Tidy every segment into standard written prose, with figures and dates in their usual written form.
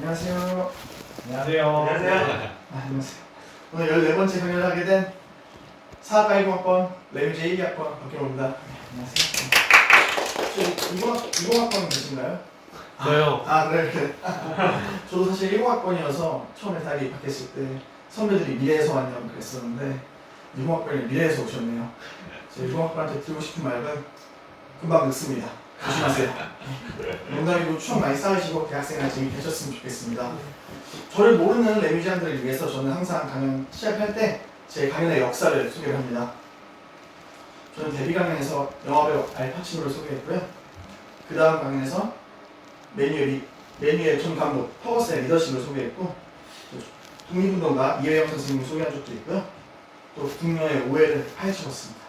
안녕하세요. 안녕하세요. 안녕하세요. 안녕하세요. 오늘 14번째 강연을 하게 된 사학과 1공학번 레뮤제 1학번 박경호입니다. 안녕하세요. 혹시 20학번 계신가요? 저요. 네. 저도 사실 1공학번이어서 처음에 다 입학했을 때 선배들이 미래에서 왔냐고 그랬었는데 20학번이 미래에서 오셨네요. 제 20학번한테 드리고 싶은 말은 금방 늙습니다. 조심하세요. 농담이고 추억 많이 쌓으시고 대학생활 재밌게 하셨으면 좋겠습니다. 저를 모르는 레뮤지안들을 위해서 저는 항상 강연 시작할 때 제 강연의 역사를 소개를 합니다. 저는 데뷔 강연에서 영화배우 알파치노를 소개했고요. 그 다음 강연에서 메뉴의 전 감독 퍼거슨의 리더십을 소개했고, 독립운동가 이회영 선생님을 소개한 적도 있고요. 또 국녀의 오해를 파헤쳐봤습니다.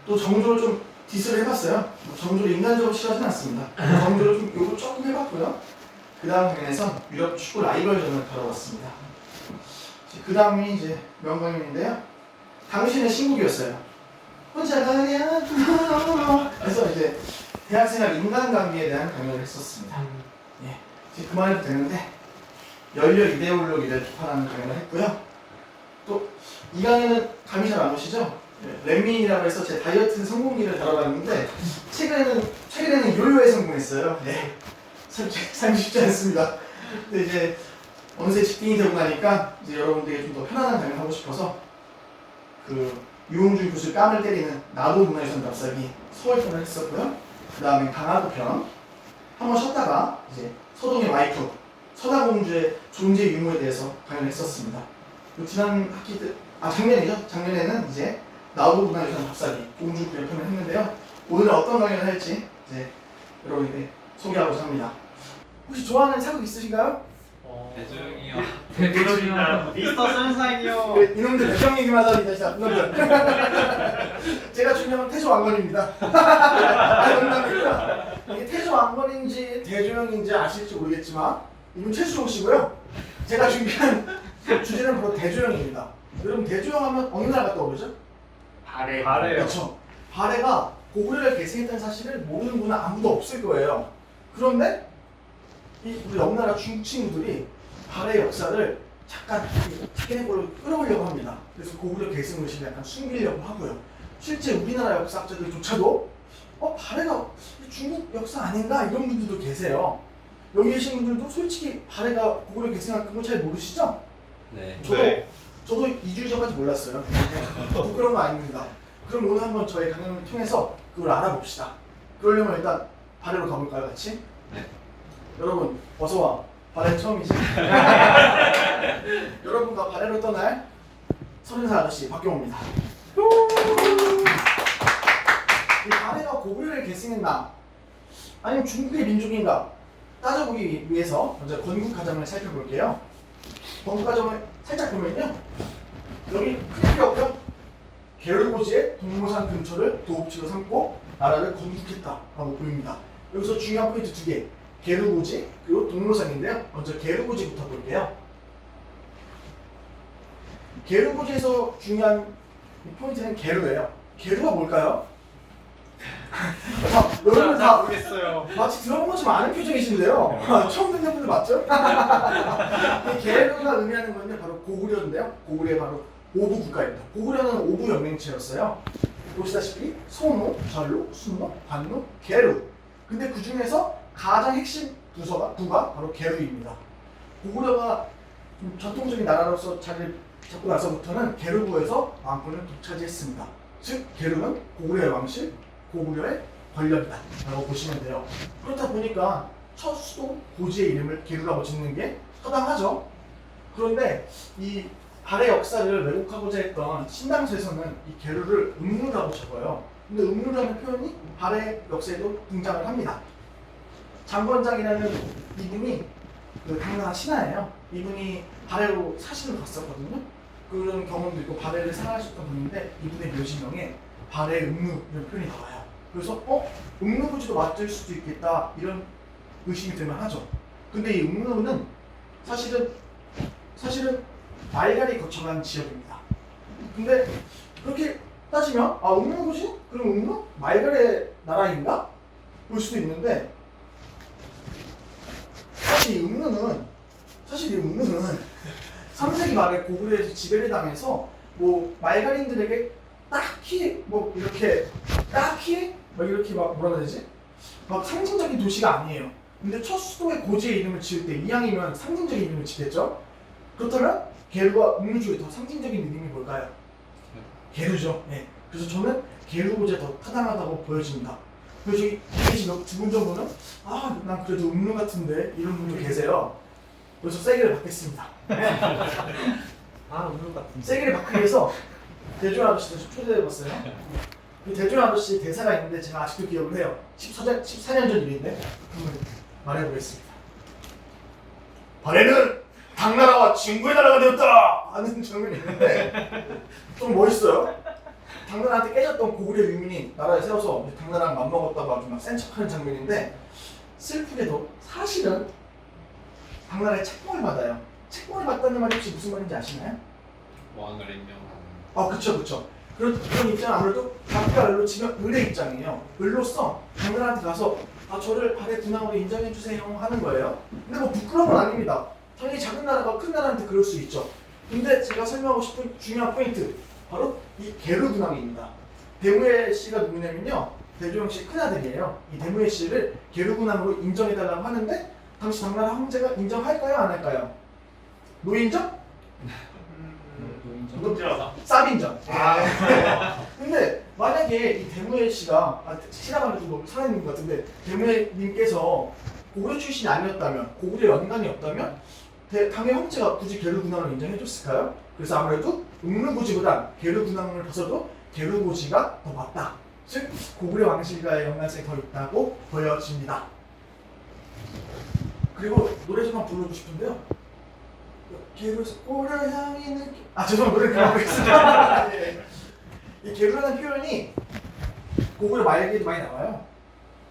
또 정조를 좀 디스를 해봤어요. 정조를 인간적으로 싫어하진 않습니다. 정조를 좀 요구 조금 해봤고요. 그 다음 강연에서 유럽 축구 라이벌전을 다뤄봤습니다. 그 다음이 이제 명강연인데요. 당신의 신곡이었어요. 혼자 가냐? 그래서 이제 대학생활 인간관계에 대한 강연을 했었습니다. 예, 이제 그만해도 되는데 연료 이데올로기를 비판하는 강연을 했고요. 또 이 강연은 감이 잘 안 오시죠? 렛민이라고 해서 제 다이어트 성공기를 다뤄봤는데 최근에는 요요에 성공했어요. 네, 삶이 쉽지 않습니다. 근데 이제 어느새 직딩이 되고 나니까 이제 여러분들에게 좀 더 편안한 강연 하고 싶어서 그 유홍준 교수 뺨을 때리는 나도 문화유산 답사기 서울편을 했었고요. 그 다음에 강화도 편 한번 쉬었다가 이제 서동의 와이프 서다공주의 존재 유무에 대해서 강연을 했었습니다. 지난 작년에는 이제 나도 문화유산 답사기 공주 편을 했는데요. 오늘은 어떤 강연을 할지 이제 여러분에게 소개하고자 합니다. 혹시 좋아하는 사극 있으신가요? 대조영이요. 대조영이요. 미스터 선샤인이요. 이놈들 배경 얘기만 하다 진짜 이놈들. 제가 중요한 태조 왕건입니다. 농담이고요. 이게 태조 왕건인지 대조영인지 아실지 모르겠지만 이분 최수종 씨고요. 제가 준비한 주제는 바로 대조영입니다. 여러분 대조영 하면 어느 나라 갔다 오르죠? 바래요. 그렇죠. 바래가 고구려를 계승했다는 사실을 모르는 분은 아무도 없을 거예요. 그런데 우리 옆나라 중국 친구들이 바래의 역사를 잠깐 자기네 걸로 끌어오려고 합니다. 그래서 고구려 계승 의식을 약간 숨기려고 하고요. 실제 우리나라 역사학자들조차도 바래가 중국 역사 아닌가 이런 분들도 계세요. 여기 계신 분들도 솔직히 바래가 고구려 계승한 그거 잘 모르시죠? 네. 저도 2주 전까지 몰랐어요. 부끄러운 거 아닙니다. 그럼 오늘 한번 저희 강연을 통해서 그걸 알아봅시다. 그러려면 일단 바래로 가볼까요, 같이? 네. 여러분, 어서와. 바래 처음이지? 여러분과 바래로 떠날 30살 아저씨 박경호입니다. 이 바래가 고구려를 계승했나? 아니면 중국의 민족인가? 따져보기 위해서 먼저 건국가정을 살펴볼게요. 건국가정을 살짝 보면요. 여기 크게 필요 없죠? 게르고지의 동모산 근처를 도읍지로 삼고 나라를 건국했다라고 보입니다. 여기서 중요한 포인트 두 개. 게르고지 그리고 동모산인데요. 먼저 게르고지부터 볼게요. 게르고지에서 중요한 포인트는 게르예요. 게르가 뭘까요? 여러분 다 모르겠어요. 마치 들어본 것처럼 아는 표정이신데요. 처음 듣는 분들 맞죠? 이 게르가 의미하는 건요 바로 고구려인데요. 고구려의 바로 오부 국가입니다. 고구려는 오부 영맹체였어요. 보시다시피 소노, 전로, 순노, 관노, 게르. 근데 그 중에서 가장 핵심 부가 바로 게르입니다. 고구려가 좀 전통적인 나라로서 자리를 잡고 나서부터는 게르부에서 왕권을 독차지했습니다. 즉 게르는 고구려의 왕실, 고구려의 권력이다 라고 보시면 돼요. 그렇다 보니까 첫 수도 고지의 이름을 게르라고 짓는 게 타당하죠. 그런데 이 바래 역사를 왜곡하고자 했던 신당서에서는 이 게르를 음루라고 적어요. 근데 음루라는 표현이 바래 역사에도 등장을 합니다. 장건장이라는 이분이 당나라 신하예요. 이분이 바래로 사신을 갔었거든요. 그런 경험도 있고 바래를 사랑하셨던 분인데 이분의 묘지명에 바래 음루 이런 표현이 나와요. 그래서 음루부지도 맞을 수도 있겠다 이런 의심이 들만 하죠. 근데 이 음루는 사실은 말갈이 거쳐간 지역입니다. 근데 그렇게 따지면 음루부지? 그럼 음루? 말갈의 나라인가? 볼 수도 있는데 사실 이 음루는 3세기 말에 고구려에서 지배를 당해서 뭐 말가린들에게 딱히 뭐 이렇게 막 이렇게 막 뭐라 해야 되지? 막 상징적인 도시가 아니에요. 근데 첫 수도의 고지의 이름을 지을 때 이왕이면 상징적인 이름을 짓겠죠? 그렇다면 게르와 음루 중에 더 상징적인 이름이 뭘까요? 게르죠. 네. 그래서 저는 게르 고지가 더 타당하다고 보여집니다. 그래서 여기 계신 두 분 정도는 난 그래도 음루 같은데 이런 분도 계세요. 그래서 세게를 받겠습니다. 네. 음료 같은. 세게를 받기 위해서 대준 아저씨도 좀 초대해봤어요. 이 대준 아저씨 대사가 있는데 제가 아직도 기억을 해요. 14년 전 일인데 한번 말해보겠습니다. 발해는 당나라와 친구의 나라가 되었다 하는 장면이 있는데 좀 멋있어요. 당나라한테 깨졌던 고구려 유민이 나라에 세워서 당나라랑 맞먹었다고 아주 막 센 척하는 장면인데 슬프게도 사실은 당나라에 책봉을 받아요. 책봉을 받다는 말이 혹시 무슨 말인지 아시나요? 왕을 임명하는. 그쵸. 그런 입장은 아무래도 각가 을로 치면 을의 입장이에요. 을로서 당나라한테 가서 저를 발해 군왕으로 인정해주세요 하는 거예요. 근데 뭐 부끄러운 건 아닙니다. 당연히 작은 나라가 큰 나라한테 그럴 수 있죠. 근데 제가 설명하고 싶은 중요한 포인트 바로 이 게르 군왕입니다. 대무의 씨가 누구냐면요, 대조영 씨의 큰아들이에요. 이 대무의 씨를 게르 군왕으로 인정해달라고 하는데 당시 당나라 황제가 인정할까요 안 할까요? 노인정? 쌉인정. 근데 만약에 이 대무의 씨가 시라고 좀 살아있는 것 같은데 대무의 님께서 고구려 출신이 아니었다면, 고구려 연관이 없다면 당의 황제가 굳이 게르 군왕을 인정해줬을까요? 그래서 아무래도 음루고지보다 게르 군왕을 벗어도 게르고지가 더 맞다. 즉 고구려 왕실과의 연관성이 더 있다고 보여집니다. 그리고 노래 좀 한번 불러주고 싶은데요. 게르에서 고려 향이 느끼... 죄송합니다. 노래 그만하겠습니다. 이 게르라는 표현이 고구려 말기에도 많이 나와요.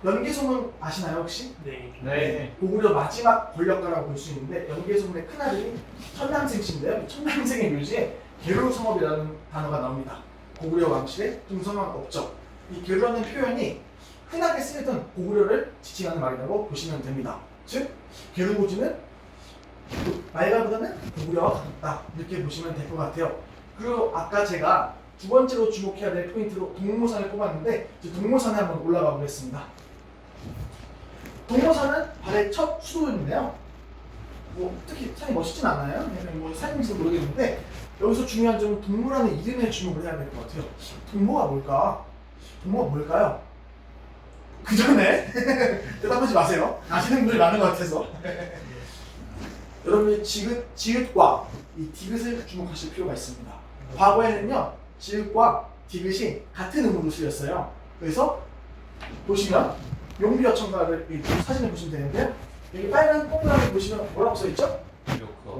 연개소문 아시나요 혹시? 네. 고구려 마지막 권력가라고 볼 수 있는데 연개소문의 큰아들이 천남생씨인데요. 천남생의 묘지에 게르 성업이라는 단어가 나옵니다. 고구려 왕실의 중성은 없죠. 이 게르라는 표현이 흔하게 쓰이던 고구려를 지칭하는 말이라고 보시면 됩니다. 즉 게르고지는 말가보다는 고구려와 가깝다 이렇게 보시면 될 것 같아요. 그리고 아까 제가 두 번째로 주목해야 될 포인트로 동모산을 뽑았는데 동모산에 한번 올라가 보겠습니다. 동모산은 발해의 첫 수도인데요. 뭐 특히 산이 멋있진 않아요. 뭐 산인지도 모르겠는데 여기서 중요한 점은 동모라는 이름에 주목을 해야 될 것 같아요. 동모가 뭘까? 동모가 뭘까요? 그 전에 대답하지 마세요. 아시는 분들이 많은 것 같아서. 여러분이 지읒과 이 디귿을 주목하실 필요가 있습니다. 과거에는요, 지읒과 디귿이 같은 음으로 쓰였어요. 그래서 보시면 용비어천가를 사진을 보시면 되는데요. 여기 빨간 동그라미 보시면 뭐라고 써있죠?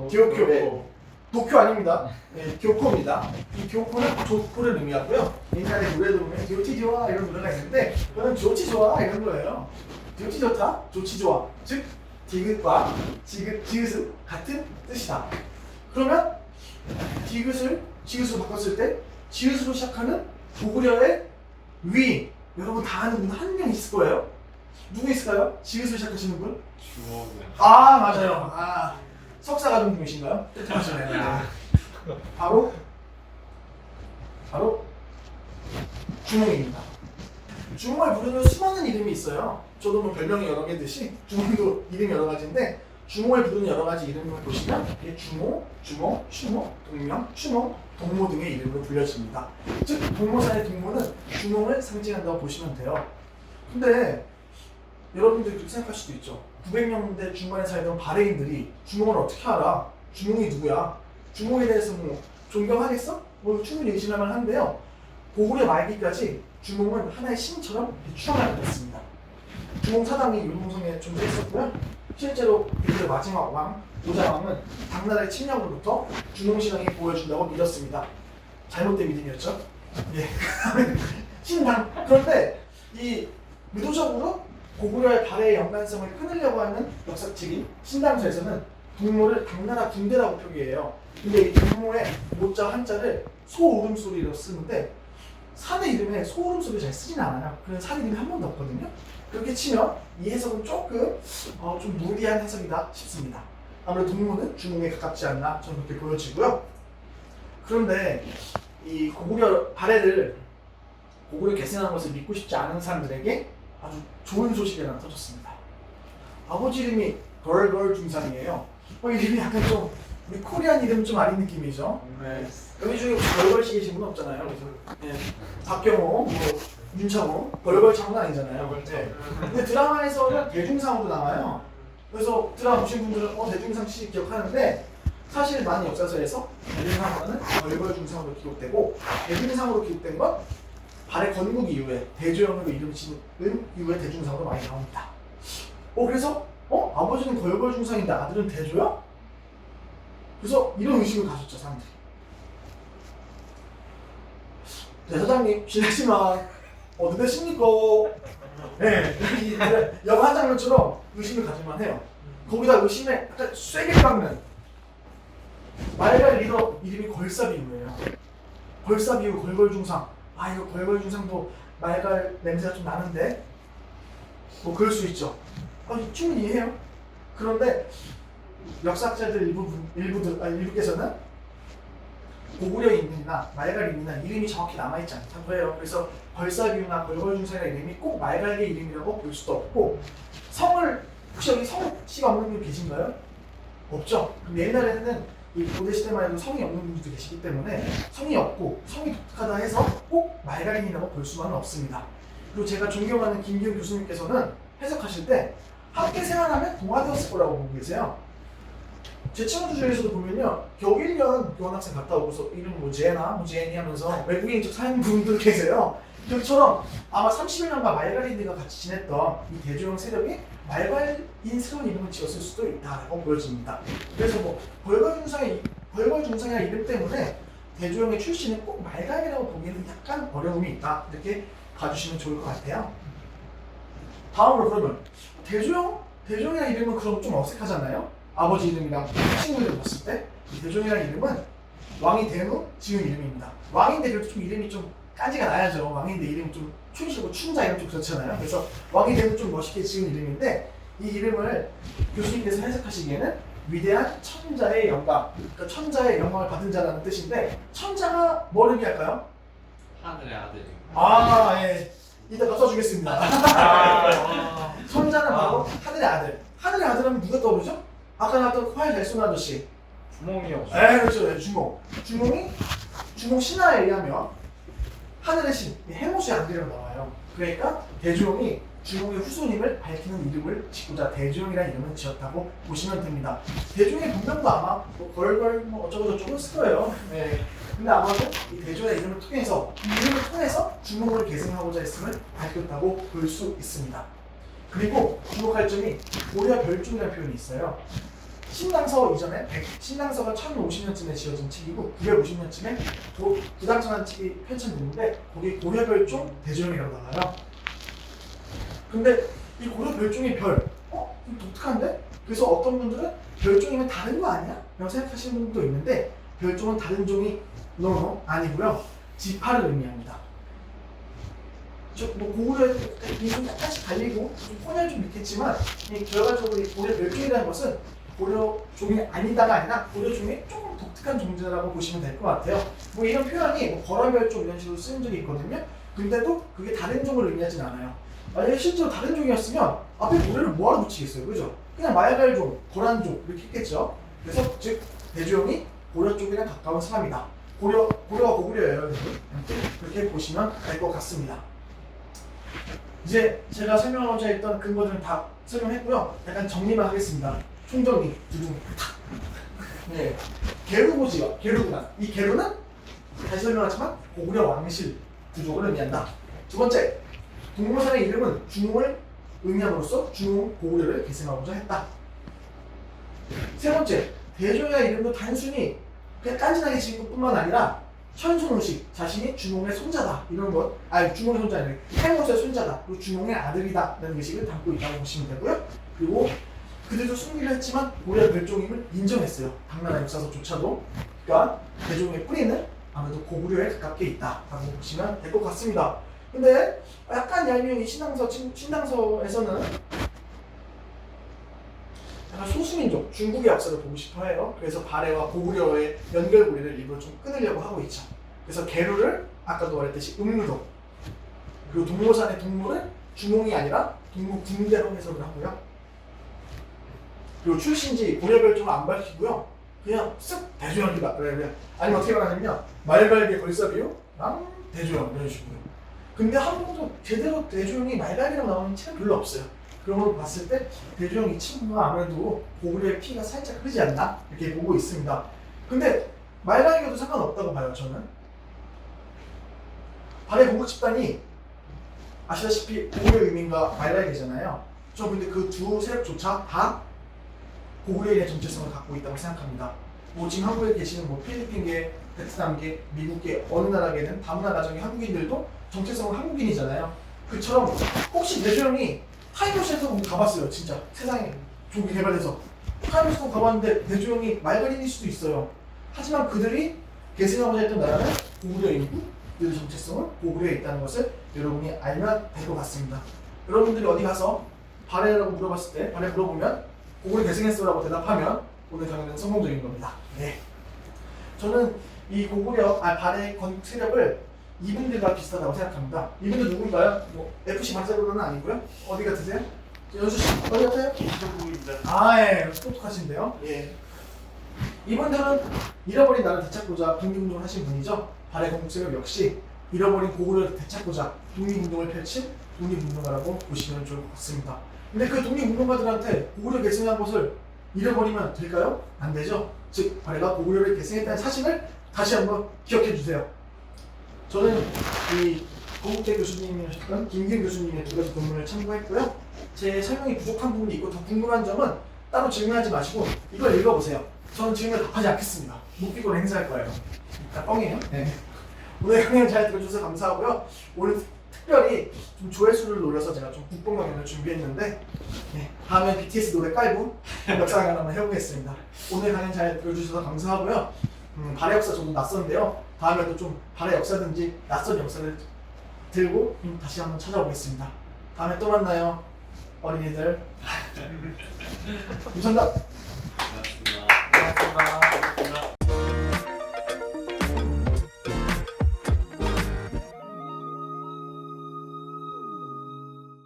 교코. 네. 도쿄 아닙니다. 네, 교코입니다. 이 교코는 조코를 의미하고요. 옛날에 노래도 보면 교치 좋아 이런 노래가 있는데 그거는 좋지 좋아 이런 거예요. 좋지 좋다, 좋지 좋아. 즉 디귿과 지읒은 같은 뜻이다. 그러면 지읒으로 바꿨을 때 지읒으로 시작하는 고구려의 위 여러분 다 아는 분 한 명 있을 거예요. 누구 있을까요? 지읒으로 시작하시는 분? 주어는. 맞아요. 석사과정 중이신가요? 뜻하시네요. 바로 주몽입니다. 주몽을 부르는 수많은 이름이 있어요. 저도 뭐 별명이 여러 개듯이 주몽도 이름이 여러 가지인데 주몽을 부르는 여러 가지 이름을 보시면 이게 주모, 추모, 동명, 추모, 동모 등의 이름으로 불려집니다. 즉 동모산의 동모는 주몽을 상징한다고 보시면 돼요. 근데 여러분들이 그렇게 생각할 수도 있죠. 900년대 중반에 살던 발해인들이 주몽을 어떻게 알아? 주몽이 누구야? 주몽에 대해서 뭐 존경하겠어? 뭐 충분히 의심할 만한데요. 고구려 말기까지 주몽은 하나의 신처럼 추앙을 받았습니다. 주몽 사당이 율봉성에 존재했었고요. 실제로 고구려 마지막 왕 오자왕은 당나라의 침략으로부터 주몽 신앙이 보여준다고 믿었습니다. 잘못된 믿음이었죠. 예. 신당. 그런데 이 의도적으로 고구려의 발해의 연관성을 끊으려고 하는 역사책인 신당서에서는 동모를 당나라 군대라고 표기해요. 근데 이 동모의 모자 한자를 소울음소리로 쓰는데 산의 이름에 소울음소리 잘 쓰진 않아요. 그런 산 이름이 한 번도 없거든요. 그렇게 치면 이 해석은 조금 좀 무리한 해석이다 싶습니다. 아무래도 동문은 중흥에 가깝지 않나 저는 그렇게 보여지고요. 그런데 이 고구려 발해를 고구려 계승한 것을 믿고 싶지 않은 사람들에게 아주 좋은 소식이 하나 터졌습니다. 아버지 이름이 걸걸 중상이에요. 이름이 약간 좀 우리 코리안 이름 좀 아닌 느낌이죠. 네. 여기 중에 걸걸씨 계신 분 없잖아요. 그래서 네. 박경호, 윤창호, 걸걸 장난 아니잖아요. 네. 근데 드라마에서는 대중상으로 나와요. 그래서 드라마 보신 분들은 대중상 씨 기억하는데 사실 많은 역사서에서 대중상으로는 걸걸 중상으로 기록되고 대중상으로 기록된 건 발해 건국 이후에 대조영으로 이름 지은 이후에 대중상으로 많이 나옵니다. 그래서 아버지는 걸걸 중상인데 아들은 대조야? 그래서 이런 의식을 가졌죠 사람들이. 네, 사장님 실례지만 어디 되십니까? 네, 영화 한 장면처럼 의심을 가질만 해요. 거기다 의심에 약간 쐐기를 박는 말갈 리더 이름이 걸사비우예요. 걸사비우, 걸걸중상. 이거 걸걸중상도 말갈 냄새가 좀 나는데 뭐 그럴 수 있죠. 충분히 이해해요. 그런데 역사학자들 일부께서는 고구려 인민이나 말갈 인민이나 이름이 정확히 남아있지 않다고 해요. 그래서 걸사비우나 걸걸중상이라는 이름이 꼭 말갈의 이름이라고 볼 수도 없고 성을 혹시 여기 성씨가 없는 분 계신가요? 없죠? 그럼 옛날에는 이 고대시대만 해도 성이 없는 분들도 계시기 때문에 성이 없고 성이 독특하다 해서 꼭 말갈인이라고 볼 수만은 없습니다. 그리고 제가 존경하는 김기훈 교수님께서는 해석하실 때 함께 생활하면 동화되었을 거라고 보고 계세요. 제 친구들 중에서도 보면요, 겨우 1년 교환학생 갔다 오고서 이름 뭐 제나 제니 하면서 외국인 쪽 사는 분들 계세요. 여기처럼 아마 30여년간 말갈인들과 같이 지냈던 이 대조영 세력이 말갈인스러운 이름을 지었을 수도 있다고 보여집니다. 그래서 뭐 걸걸중상이라는 이름 때문에 대조영의 출신은 꼭 말갈이라고 보기에는 약간 어려움이 있다, 이렇게 봐주시면 좋을 것 같아요. 다음으로 그러면 대조영이라는 이름은 그럼 좀 어색하잖아요. 아버지 이름이랑 친구들 봤을 때 이 대종이라는 이름은 왕이 된 후 지은 이름입니다. 왕인데 그래도 좀 이름이 좀 깐지가 나야죠. 왕인데 이름이 좀 춘식고 춘자 이름 좀 그렇잖아요. 그래서 왕이 된 후 좀 멋있게 지은 이름인데 이 이름을 교수님께서 해석하시기에는 위대한 천자의 영광, 그러니까 천자의 영광을 받은 자라는 뜻인데 천자가 뭘 의미할까요? 하늘의 아들. 예. 이따 가 써주겠습니다. 천자는 바로 하늘의 아들. 하늘의 아들하면 누가 떠오르죠? 아까 나왔던 화일 달순 아저씨. 주몽이요. 그렇죠. 주몽. 주몽 신화에 의하면 하늘의 신, 해모수의 아들이라고 나와요. 그러니까 대조영이 주몽의 후손임을 밝히는 이름을 짓고자 대조영이라는 이름을 지었다고 보시면 됩니다. 대조영의 본명도 아마 걸걸 어쩌고저쩌고 쓸 거예요. 네. 근데 아마도 이 대조의 이름을 통해서 주몽을 계승하고자 했음을 밝혔다고 볼 수 있습니다. 그리고 주목할 점이 고려 별종이라는 표현이 있어요. 신당서 이전에 신당서가 1050년쯤에 지어진 책이고 950년쯤에 부당천한 책이 펼쳐졌는데 거기 고려 별종 대조영이라고 나와요. 근데 이 고려 별종의 별, 좀 독특한데? 그래서 어떤 분들은 별종이면 다른 거 아니야? 라고 생각하시는 분도 있는데 별종은 다른 종이 아니고요. 지파를 의미합니다. 고구려에 좀 약간씩 달리고 좀 혼혈 좀 있겠지만 결과적으로 이 고려 별종이라는 것은 고려 종이 아니다가 아니라 고려 종의 조금 독특한 존재라고 보시면 될 것 같아요. 뭐 이런 표현이 거라별종 이런 식으로 쓰인 적이 있거든요. 근데도 그게 다른 종을 의미하진 않아요. 만약에 실제로 다른 종이었으면 앞에 고려를 뭐하러 붙이겠어요, 그죠? 그냥 말갈종, 거란종 이렇게 했겠죠. 그래서 즉 대조영이 고려 쪽이랑 가까운 사람이다. 고려가 고구려예요. 그렇게 보시면 될 것 같습니다. 이제 제가 설명하고자 했던 근거들은 다 설명했고요. 약간 정리만 하겠습니다. 총정리, 두둥. 네. 계루고지요. 계루구나. 이 계루는 다시 설명하지만 고구려 왕실 부족을 의미한다. 두 번째, 동물산의 이름은 주몽을 의미함으로써 주몽 고구려를 계승하고자 했다. 세 번째, 대조의 이름도 단순히 그냥 깐진하게 지은 것뿐만 아니라 천손의식, 자신이 주몽의 손자다 이런 것, 주몽의 손자 아니라 해모수의 손자다, 그리고 주몽의 아들이다 라는 의식을 담고 있다고 보시면 되고요. 그리고 그들도 숨기려 했지만 고려 별종임을 인정했어요. 당나라 역사서조차도. 그러니까 대종의 뿌리는 아무래도 고구려에 가깝게 있다라고 보시면 될 것 같습니다. 근데 약간 얄미운 이 신당서에서는 약간 소수민족 중국의 역사를 보고 싶어해요. 그래서 발해와 고구려의 연결고리를 일부러 좀 끊으려고 하고 있죠. 그래서 계루를 아까도 말했듯이 음루동, 그리고 동모산의 동물은 주몽이 아니라 동무궁대로 해석을 하고요. 그리고 출신지 고려별종을 안 밝히고요. 그냥 쓱 대조영이다. 아니면 어떻게 말하냐면 말갈비 걸사비유랑 대조영 이런 식으로. 근데 한 번도 제대로 대조영이 말갈비라고 나오는 책은 별로 없어요. 그런 걸 봤을 때 대조영 이 친구가 아무래도 고구려의 피가 살짝 흐르지 않나 이렇게 보고 있습니다. 근데 말갈비도 상관없다고 봐요 저는. 발해 공국 집단이 아시다시피 고구려 유민과 말갈비잖아요. 저 근데 그 두 세력조차 다 고구려에 대한 정체성을 갖고 있다고 생각합니다. 뭐 지금 한국에 계시는 뭐 필리핀계, 베트남계, 미국계 어느 나라계는 다문화 가정의 한국인들도 정체성은 한국인이잖아요. 그처럼 혹시 대조영이 타임머신에서 가봤어요. 진짜 세상에 조기 개발돼서 타임머신 가봤는데 대조영이 말갈인일 수도 있어요. 하지만 그들이 계승하고자 했던 나라는 고구려인이고 그들의 정체성은 고구려에 있다는 것을 여러분이 알면 될 것 같습니다. 여러분들이 어디 가서 발해라고 물어봤을 때 발해 물어보면 고구려 계승했어라고 대답하면 오늘 강의는 성공적인 겁니다. 네. 저는 이 고구려 발해 건국 세력을 이분들과 비슷하다고 생각합니다. 이분들 누군가요? 뭐 FC 바르셀로나는 아니고요. 어디 같으세요? 연수 씨 어디 같아요? 이정국입니다. 예, 똑똑하신데요. 예. 이분들은 잃어버린 나라를 되찾고자 독립운동을 하신 분이죠. 발해 건국 세력 역시 잃어버린 고구려를 되찾고자 독립운동을 펼친 독립운동가라고 보시면 좋을 것 같습니다. 근데 그 독립운동가들한테 고구려 계승한 것을 잃어버리면 될까요? 안 되죠. 즉 발해가 고구려를 계승했다는 사실을 다시 한번 기억해 주세요. 저는 이 건국대 교수님이셨던 김기현 교수님의 두 가지 논문을 참고했고요. 제 설명이 부족한 부분이 있고 더 궁금한 점은 따로 질문하지 마시고 이걸 읽어보세요. 저는 질문을 답하지 않겠습니다. 묵비권을 행사할 거예요. 뻥이에요. 네. 오늘 강연 잘 들어주셔서 감사하고요. 오늘 특별히 좀 조회수를 노려서 제가 좀 국뽕 강연을 준비했는데 다음에 BTS 노래 깔고 역사 강연 한번 해보겠습니다. 오늘 강연 잘 들어주셔서 감사하고요. 발해 역사 저도 낯선데요. 다음에도 좀 발해 역사든지 낯선 역사를 들고 다시 한번 찾아오겠습니다. 다음에 또 만나요. 어린이들. 유선답. 고맙습니다. 고맙습니다. 고맙습니다.